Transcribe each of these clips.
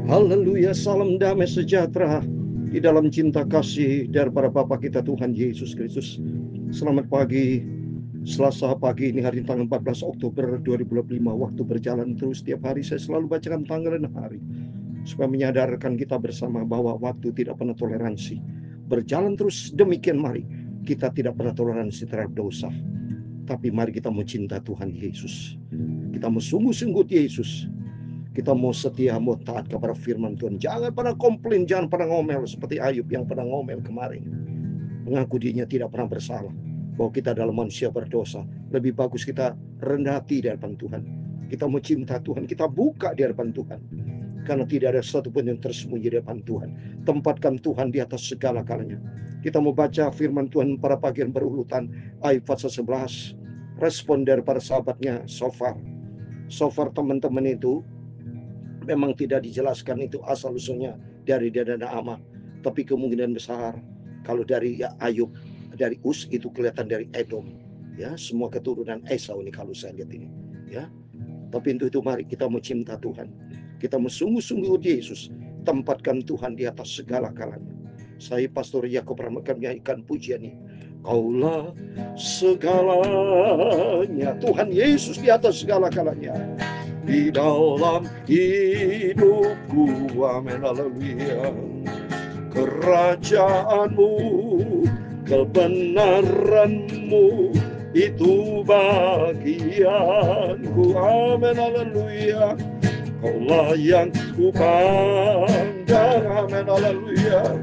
Haleluya, salam damai sejahtera di dalam cinta kasih daripada Bapa kita Tuhan Yesus Kristus. Selamat pagi, Selasa pagi ini hari tanggal 14 Oktober 2025. Waktu berjalan terus, setiap hari saya selalu bacakan tanggal dan hari supaya menyadarkan kita bersama bahwa waktu tidak pernah toleransi. Berjalan terus demikian, mari kita tidak pernah toleransi terhadap dosa. Tapi mari kita mau cinta Tuhan Yesus. Kita mau sungguh-sungguh Yesus. Kita mau setia, mau taat kepada firman Tuhan. Jangan pernah komplain, jangan pernah ngomel seperti Ayub yang pernah ngomel kemarin. Mengaku dirinya tidak pernah bersalah, bahwa kita adalah manusia berdosa. Lebih bagus kita rendah hati di hadapan Tuhan. Kita mau cinta Tuhan, kita buka di hadapan Tuhan. Karena tidak ada satu pun yang tersembunyi di hadapan Tuhan. Tempatkan Tuhan di atas segala-galanya. Kita mau baca firman Tuhan pada pagi yang berurutan. Ayub pasal 11. Respon daripada sahabatnya Sofar. Sofar teman-teman itu memang tidak dijelaskan itu asal usulnya dari dana Naamah, tapi kemungkinan besar kalau dari Ayub, dari Us itu kelihatan dari Edom, ya, semua keturunan Esau ini kalau saya lihat ini, ya. Tapi itu mari kita mau cinta Tuhan, kita mau sungguh-sungguh Yesus, tempatkan Tuhan di atas segala-galanya. Saya Pastor Yakob Ramakan menyanyikan pujian ini. Kaulah segalanya, Tuhan Yesus di atas segala-galanya. Di dalam hidupku, amin, haleluya. Kerajaanmu, kebenaranmu, itu bagianku, amin, haleluya. Kaulah yang kupandang, amin, haleluya.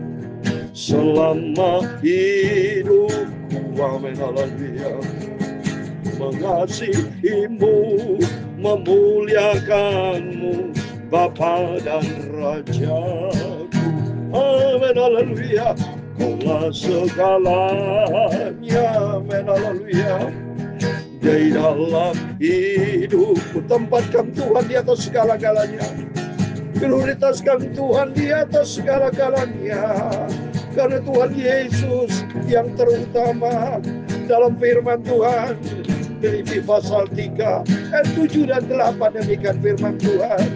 Selama hidupku, amin, haleluya. Mengasihimu, memuliakanmu, Bapa dan Rajaku, amin, haleluya. Kaulah segalanya, amin, haleluya. Di dalam hidupku, tempatkan Tuhan di atas segala-galanya. Prioritaskan Tuhan di atas segala-galanya. Karena Tuhan Yesus yang terutama. Dalam firman Tuhan Filipi pasal 3 ayat 7 dan 8 demikian firman Tuhan.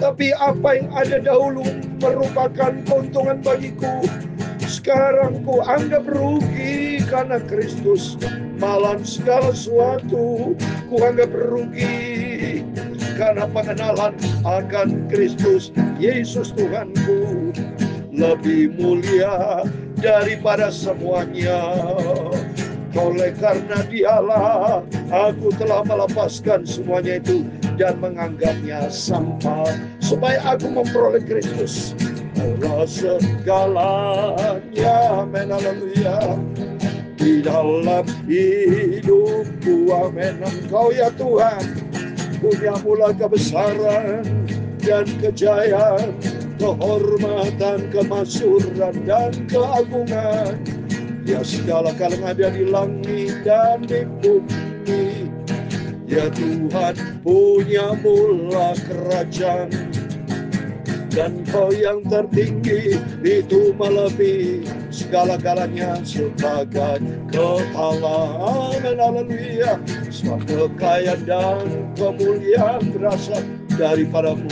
Tapi apa yang ada dahulu merupakan keuntungan bagiku, sekarang ku anggap rugi karena Kristus. Malah segala sesuatu ku anggap rugi karena pengenalan akan Kristus Yesus Tuhanku. Lebih mulia daripada semuanya. Oleh karena Dialah aku telah melepaskan semuanya itu dan menganggapnya sampah supaya aku memperoleh Kristus. Allah segalanya, amin, haleluya. Di dalam hidupku, amin. Engkau ya Tuhan punya mula kebesaran dan kejayaan, kehormatan, kemasyhuran dan keagungan. Ya segala yang ada di langit dan di bumi. Ya Tuhan punya mula kerajaan, dan Kau yang tertinggi itu melebihi segala-galanya sebagai kepala, amin, haleluya. Semua kekayaan dan kemuliaan berasal daripadamu,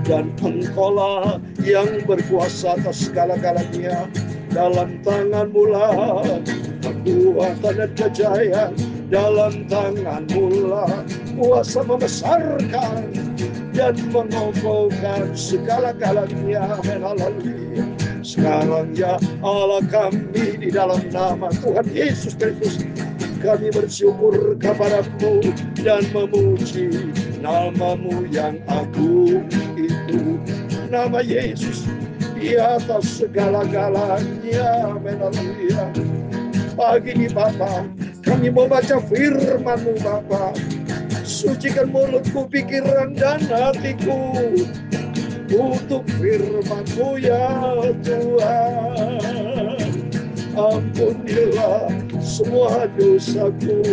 dan Engkaulah yang berkuasa atas segala-galanya. Dalam tangan-Mu lah kekuatan dan kejayaan, dalam tangan-Mu lah kuasa membesarkan dan mengokohkan segala-galanya, amin, haleluya. Sekarang ya Allah kami, di dalam nama Tuhan Yesus Kristus, kami bersyukur kepada-Mu dan memuji nama-Mu yang agung itu, nama Yesus di atas segala-galanya, amin, haleluya. Pagi ini Bapa, kami mau baca firman-Mu Bapa. Sucikan mulutku, pikiran dan hatiku untuk firman-Mu ya Tuhan. Ampunilah semua dosaku,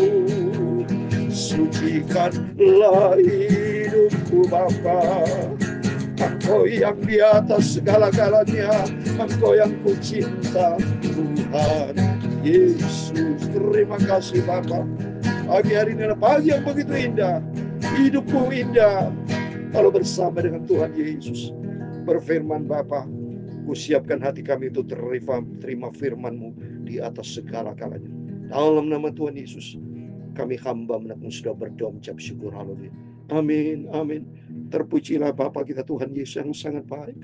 sucikanlah hidupku Bapa. Engkau yang di atas segala-galanya, Engkau yang ku cinta, Tuhan Yesus. Terima kasih Bapa. Pagi hari ini adalah pagi yang begitu indah, hidupku indah, Kalau bersama dengan Tuhan Yesus, berfirman Bapa, kusiapkan hati kami untuk terima firman-Mu di atas segala kalanya. Dalam nama Tuhan Yesus, kami hamba menakmu sudah berdoa mengucap syukur. Haleluya. Amin, amin. Terpujilah Bapa kita Tuhan Yesus yang sangat baik.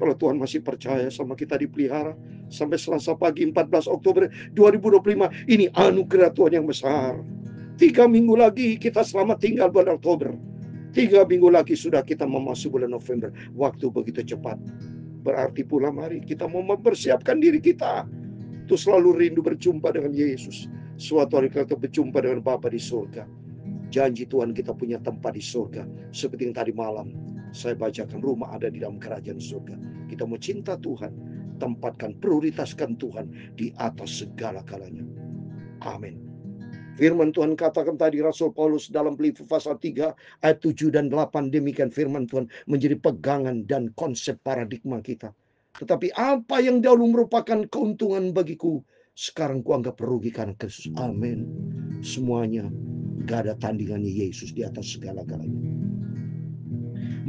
Kalau Tuhan masih percaya sama kita dipelihara sampai Selasa pagi 14 Oktober 2025, ini anugerah Tuhan yang besar. 3 minggu lagi kita selamat tinggal bulan Oktober. 3 minggu lagi sudah kita memasuki bulan November. Waktu begitu cepat. Berarti pula mari kita mau mempersiapkan diri kita untuk selalu rindu berjumpa dengan Yesus. Suatu hari kita berjumpa dengan Bapa di surga. Janji Tuhan kita punya tempat di surga. Seperti yang tadi malam saya bacakan, rumah ada di dalam kerajaan surga. Kita mau cinta Tuhan, tempatkan, prioritaskan Tuhan di atas segala galanya. Amin. Firman Tuhan katakan tadi Rasul Paulus dalam Filipi pasal 3 ayat 7 dan 8, demikian firman Tuhan menjadi pegangan dan konsep paradigma kita. Tetapi apa yang dahulu merupakan keuntungan bagiku, sekarang kuanggap rugi karena Kristus. Amin. Semuanya gak ada tandingannya Yesus di atas segala-galanya.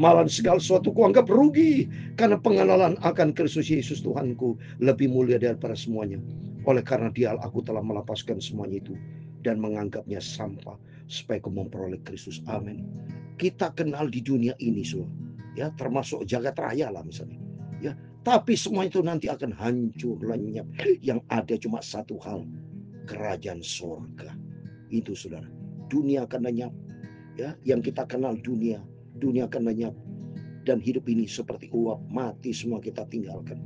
Malah segala sesuatu kuanggap rugi karena pengenalan akan Kristus Yesus Tuhanku lebih mulia daripada semuanya. Oleh karena Dia aku telah melepaskan semuanya itu dan menganggapnya sampah supaya aku memperoleh Kristus. Amin. Kita kenal di dunia ini semua, ya, termasuk jagat raya lah misalnya, ya. Tapi semua itu nanti akan hancur lenyap. Yang ada cuma satu hal, kerajaan surga. Itu saudara, dunia akan lenyap, ya. Yang kita kenal dunia akan lenyap, dan hidup ini seperti uap, mati semua kita tinggalkan.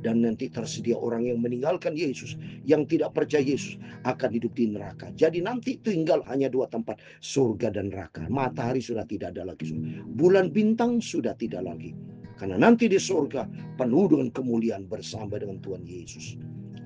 Dan nanti tersedia orang yang meninggalkan Yesus, yang tidak percaya Yesus akan hidup di neraka. Jadi nanti tinggal hanya 2 tempat, surga dan neraka. Matahari sudah tidak ada lagi, bulan bintang sudah tidak lagi. Karena nanti di surga penuh dengan kemuliaan bersama dengan Tuhan Yesus.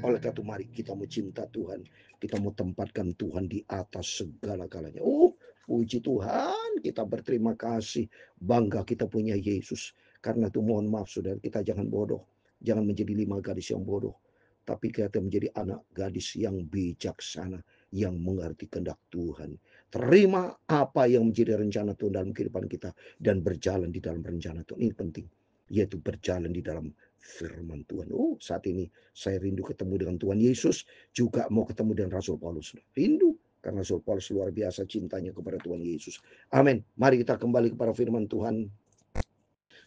Oleh karena itu mari kita mau cinta Tuhan, kita mau tempatkan Tuhan di atas segala-galanya. Oh, puji Tuhan, kita berterima kasih, bangga kita punya Yesus. Karena itu mohon maaf saudara, kita jangan bodoh. Jangan menjadi 5 gadis yang bodoh, tapi kita menjadi anak gadis yang bijaksana, yang mengerti kehendak Tuhan. Terima apa yang menjadi rencana Tuhan dalam kehidupan kita dan berjalan di dalam rencana Tuhan. Ini penting, yaitu berjalan di dalam firman Tuhan. Oh, saat ini saya rindu ketemu dengan Tuhan Yesus, juga mau ketemu dengan Rasul Paulus. Rindu karena Rasul Paulus luar biasa cintanya kepada Tuhan Yesus. Amin. Mari kita kembali kepada firman Tuhan.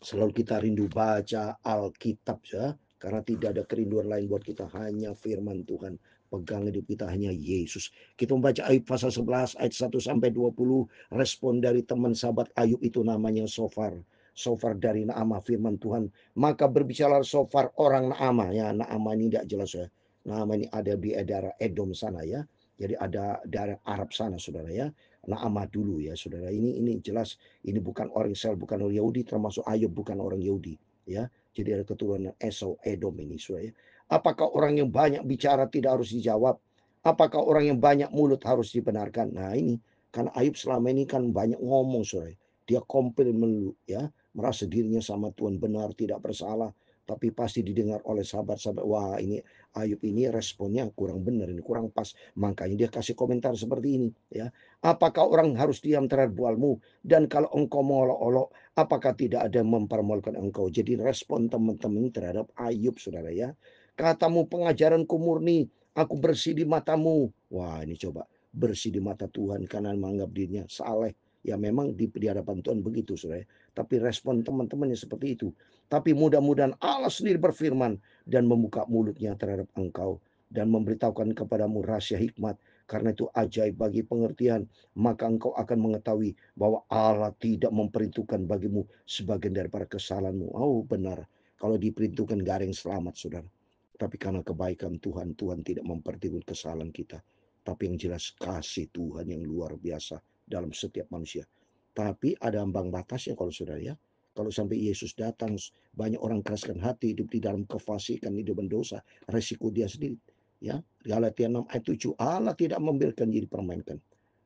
Selalu kita rindu baca Alkitab, ya, karena tidak ada kerinduan lain buat kita, hanya firman Tuhan. Pegang hidup kita hanya Yesus. Kita membaca Ayub pasal 11 ayat 1 sampai 20. Respon dari teman sahabat Ayub itu namanya Sofar. Sofar dari Naamah, firman Tuhan. Maka berbicara Sofar orang Naamah, ya. Naamah ini tidak jelas, ya. Naamah ini ada di daerah Edom sana, ya. Jadi ada daerah Arab sana, saudara, ya. Naamah dulu, ya saudara. Ini jelas ini bukan orang Israel, bukan orang Yahudi, termasuk Ayub bukan orang Yahudi, ya. Jadi ada keturunan Esau, Edom ini, saudara, ya. Apakah orang yang banyak bicara tidak harus dijawab? Apakah orang yang banyak mulut harus dibenarkan? Nah ini, karena Ayub selama ini kan banyak ngomong, saudara. Dia komplain melulu, ya, merasa dirinya sama Tuhan benar, tidak bersalah. Tapi pasti didengar oleh sahabat-sahabat, wah ini Ayub ini responnya kurang benar, ini kurang pas. Makanya dia kasih komentar seperti ini, ya. Apakah orang harus diam terhadap bualmu? Dan kalau engkau mengolok-olok, apakah tidak ada yang mempermalukan engkau? Jadi respon teman-teman terhadap Ayub, saudara, ya. Katamu pengajaranku murni, aku bersih di matamu. Wah ini coba, bersih di mata Tuhan karena menganggap dirinya saleh. Ya memang di hadapan Tuhan begitu, saudara. Tapi respon teman-temannya seperti itu. Tapi mudah-mudahan Allah sendiri berfirman dan membuka mulutnya terhadap engkau dan memberitahukan kepadamu rahasia hikmat. Karena itu ajaib bagi pengertian, maka engkau akan mengetahui bahwa Allah tidak memperhitungkan bagimu sebagian daripada kesalahanmu. Oh benar, kalau diperhitungkan gak ada yang selamat, saudara. Tapi karena kebaikan Tuhan, Tuhan tidak memperhitungkan kesalahan kita. Tapi yang jelas kasih Tuhan yang luar biasa dalam setiap manusia. Tapi ada ambang batasnya kalau saudara, ya. Kalau sampai Yesus datang, banyak orang keraskan hati, hidup di dalam kefasikan, hidup mendosa, resiko dia sendiri. Ya, Galatia 6 ayat 7, Allah tidak membiarkan diri dipermainkan.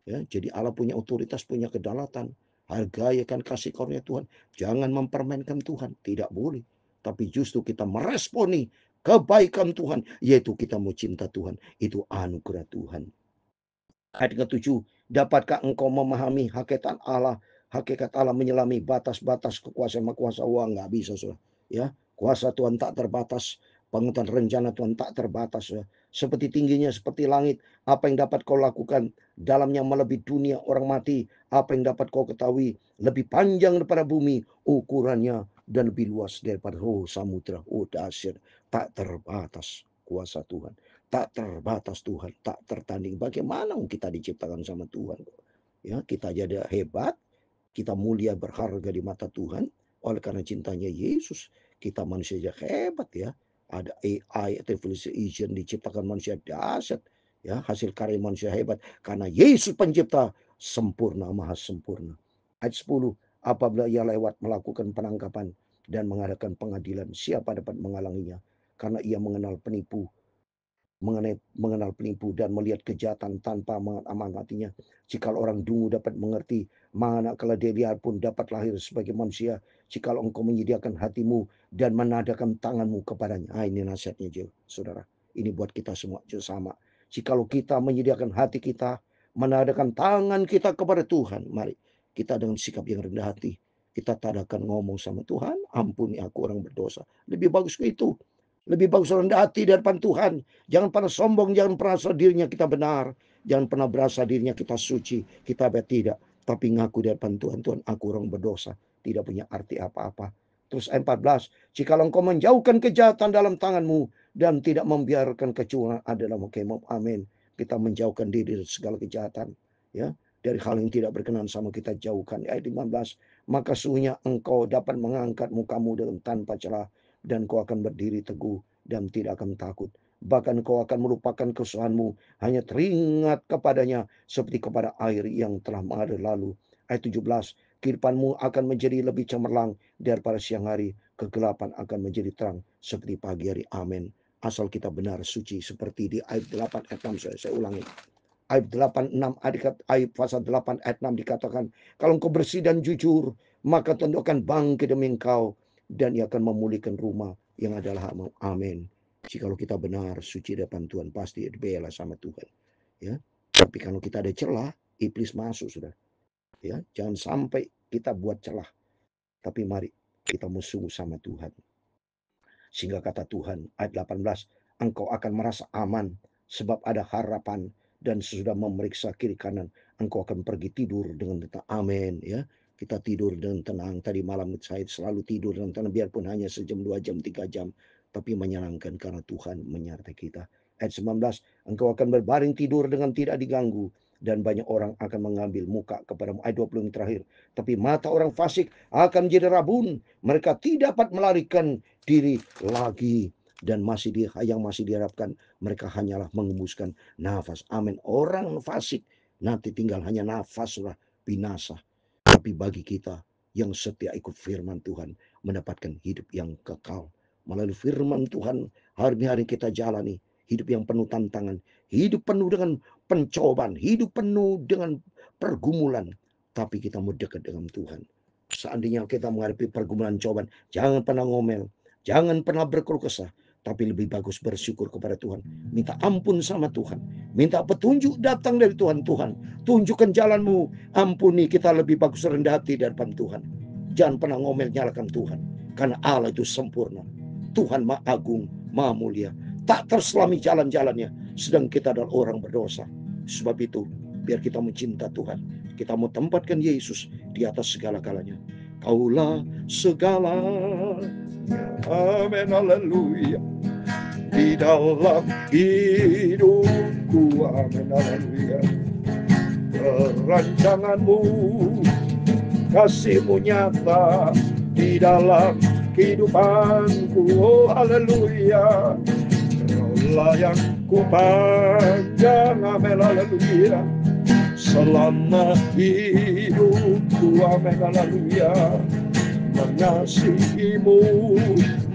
Ya, jadi Allah punya otoritas, punya kedaulatan. Hargai kan kasih karunia Tuhan. Jangan mempermainkan Tuhan, tidak boleh. Tapi justru kita meresponi kebaikan Tuhan, yaitu kita mau cinta Tuhan. Itu anugerah Tuhan. Ayat ke-7, dapatkah engkau memahami hakikat Allah? Hakikat Allah menyelami batas-batas kekuasaan kuasa uang, nggak bisa, saudara. Ya, kuasa Tuhan tak terbatas, pengetahuan rencana Tuhan tak terbatas, saudara. Seperti tingginya seperti langit, apa yang dapat kau lakukan? Dalamnya melebihi dunia orang mati, apa yang dapat kau ketahui? Lebih panjang daripada bumi ukurannya dan lebih luas daripada samudra. Dahsyat, tak terbatas kuasa Tuhan, tak terbatas Tuhan, tak tertanding. Bagaimana kita diciptakan sama Tuhan? Ya, kita jadi hebat, kita mulia berharga di mata Tuhan oleh karena cintanya Yesus. Kita manusia yang hebat ya. Ada AI, artificial intelligence, diciptakan manusia dahsyat ya, hasil karya manusia hebat karena Yesus pencipta sempurna, maha sempurna. Ayat 10, apabila ia lewat melakukan penangkapan dan mengadakan pengadilan, siapa dapat menghalanginya? Karena ia mengenal penipu dan melihat kejahatan tanpa mengamatinya. Jika orang dungu dapat mengerti, manakala dia pun dapat lahir sebagai manusia. Jika engkau menyediakan hatimu dan menadakan tanganmu kepadanya. Ini nasihatnya, saudara. Ini buat kita semua sama. Jikalau kita menyediakan hati kita, menadakan tangan kita kepada Tuhan, mari kita dengan sikap yang rendah hati, kita tadakan ngomong sama Tuhan, ampuni aku orang berdosa. Lebih bagus ke itu. Lebih bagus rendah hati di hadapan Tuhan. Jangan pernah sombong, jangan pernah merasa dirinya kita benar. Jangan pernah berasa dirinya kita suci, kita tidak. Tapi ngaku di hadapan Tuhan, Tuhan aku orang berdosa. Tidak punya arti apa-apa. Terus ayat 14, jika engkau menjauhkan kejahatan dalam tanganmu dan tidak membiarkan kecurangan adalah kemau. Amin. Kita menjauhkan diri dari segala kejahatan. Ya, dari hal yang tidak berkenan sama kita jauhkan. Ayat 15, maka sesungguhnya engkau dapat mengangkat mukamu dengan tanpa celah dan kau akan berdiri teguh dan tidak akan takut. Bahkan kau akan melupakan kesalahanmu, hanya teringat kepadanya seperti kepada air yang telah mengalir lalu. Ayat 17, kehidupanmu akan menjadi lebih cemerlang daripada siang hari, kegelapan akan menjadi terang seperti pagi hari. Amin. Asal kita benar suci seperti di ayat 8 ayat 6, saya ulangi. Ayat 8, 6, ayat pasal 8 ayat 6 dikatakan, kalau engkau bersih dan jujur, maka tentu akan bangkit demi engkau dan ia akan memulihkan rumah yang adalah hakmu. Amin. Jikalau kita benar suci depan Tuhan, pasti dibela sama Tuhan. Ya. Tapi kalau kita ada celah, iblis masuk sudah. Ya, jangan sampai kita buat celah. Tapi mari kita musuh sama Tuhan. Sehingga kata Tuhan ayat 18, engkau akan merasa aman sebab ada harapan dan sesudah memeriksa kiri kanan engkau akan pergi tidur dengan tenang. Amin ya. Kita tidur dengan tenang. Tadi malam saya selalu tidur dengan tenang biarpun hanya sejam, 2 jam, 3 jam, tapi menyenangkan karena Tuhan menyertai kita. Ayat 19, engkau akan berbaring tidur dengan tidak diganggu dan banyak orang akan mengambil muka kepadamu. Ayat 20 yang terakhir, tapi mata orang fasik akan menjadi rabun, mereka tidak dapat melarikan diri lagi dan yang masih diharapkan mereka hanyalah mengembuskan nafas. Amin. Orang fasik nanti tinggal hanya nafas lah, binasa. Tapi bagi kita yang setia ikut firman Tuhan, mendapatkan hidup yang kekal melalui firman Tuhan. Hari-hari kita jalani hidup yang penuh tantangan, hidup penuh dengan pencobaan, hidup penuh dengan pergumulan, tapi kita mau dekat dengan Tuhan. Seandainya kita menghadapi pergumulan cobaan, jangan pernah ngomel, jangan pernah berkeluh kesah, tapi lebih bagus bersyukur kepada Tuhan. Minta ampun sama Tuhan. Minta petunjuk datang dari Tuhan. Tuhan, tunjukkan jalanmu. Ampuni, kita lebih bagus rendah hati di hadapan Tuhan. Jangan pernah ngomel, nyalakan Tuhan. Karena Allah itu sempurna. Tuhan Maha Agung, Maha Mulia. Tak terselami jalan-jalannya. Sedang kita adalah orang berdosa. Sebab itu, biar kita mencinta Tuhan. Kita mau tempatkan Yesus di atas segala-galanya. Kaulah segala. Amin, haleluya. Di dalam hidupku, amin, haleluya. Rancanganmu, kasihmu nyata di dalam kehidupanku, oh haleluya. Kaulah yang ku panjang, amin, haleluya. Selama hidupku, amin, haleluya. Mengasihimu,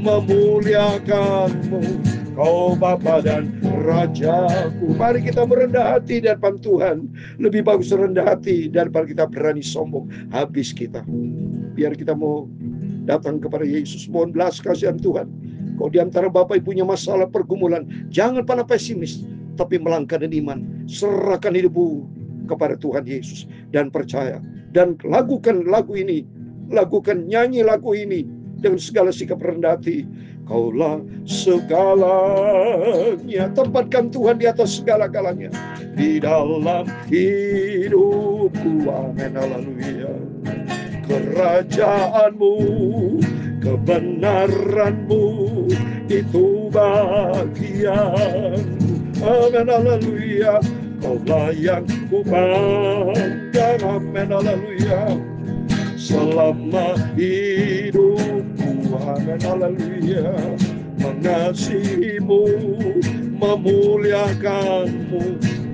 memuliakanmu, kau Bapa dan Rajaku. Mari kita merendah hati di hadapan Tuhan. Lebih bagus rendah hati daripada kita berani sombong. Habis kita. Biar kita mau datang kepada Yesus. Mohon belas kasihan Tuhan. Kau di antara Bapak Ibunya masalah pergumulan, jangan pernah pesimis, tapi melangkah dengan iman. Serahkan hidupmu kepada Tuhan Yesus dan percaya Dan lakukan lagu ini, lakukan nyanyi lagu ini dengan segala sikap rendah hati. Kaulah segalanya. Tempatkan Tuhan di atas segala-galanya di dalam hidupku. Amin, haleluya. Kerajaanmu, kebenaranmu, itu bagian. Amin, haleluya. Kaulah yang kupandang. Amin, haleluya. Selama hidupku, amin, haleluya. Mengasihimu, memuliakanmu,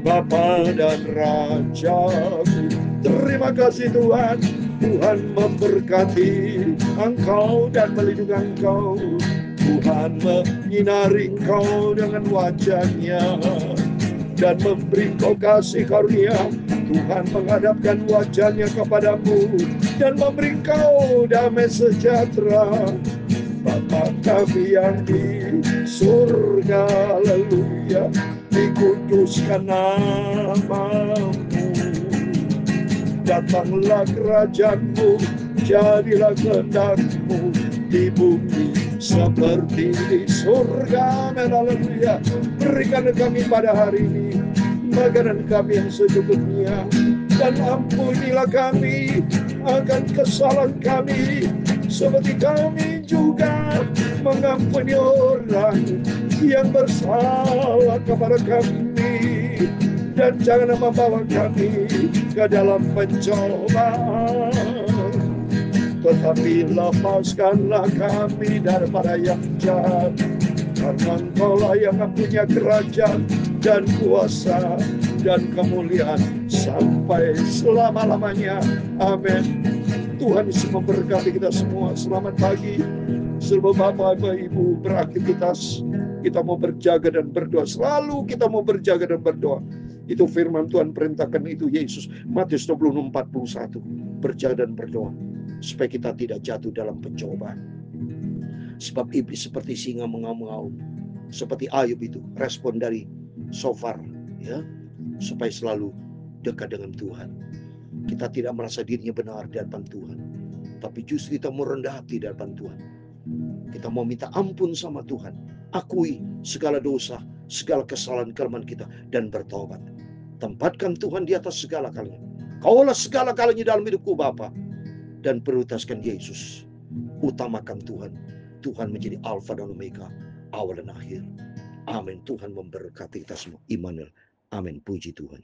Bapa dan Rajaku. Terima kasih Tuhan. Tuhan memberkati engkau dan melindungi engkau. Tuhan menyinari engkau dengan wajah-Nya dan memberi kau kasih karunia. Tuhan menghadapkan wajah-Nya kepadamu dan memberi kau damai sejahtera. Bapa kami yang di surga, haleluya, dikuduskan nama-Mu. Datanglah kerajaan-Mu, jadilah kehendak-Mu di bumi seperti di surga. Amin, haleluya. Berikan kami pada hari ini makanan kami yang secukupnya, dan ampunilah kami akan kesalahan kami, seperti kami juga mengampuni orang yang bersalah kepada kami. Dan jangan membawa kami ke dalam pencobaan, tetapi lepaskanlah kami daripada yang jahat. Karena Engkaulah yang mempunyai kerajaan dan kuasa dan kemuliaan sampai selama-lamanya. Amin. Tuhan Yesus memberkati kita semua. Selamat pagi. Seluruh Bapak, Ibu beraktivitas, kita mau berjaga dan berdoa. Selalu kita mau berjaga dan berdoa. Itu firman Tuhan perintahkan itu Yesus. Matius 26:41. Berjaga dan berdoa supaya kita tidak jatuh dalam pencobaan. Sebab iblis seperti singa mengaum-ngaum. Seperti Ayub itu, respon dari Sofar, ya, supaya selalu dekat dengan Tuhan. Kita tidak merasa dirinya benar di hadapan Tuhan, tapi justru kita mau rendah hati di hadapan Tuhan. Kita mau minta ampun sama Tuhan, akui segala dosa, segala kesalahan kelemahan kita, dan bertobat. Tempatkan Tuhan di atas segala galanya. Kaulah segala galanya dalam hidupku Bapa, dan prioritaskan Yesus. Utamakan Tuhan. Tuhan menjadi Alfa dan Omega, awal dan akhir. Amin. Tuhan memberkati kita semua. Immanuel. Amin. Puji Tuhan.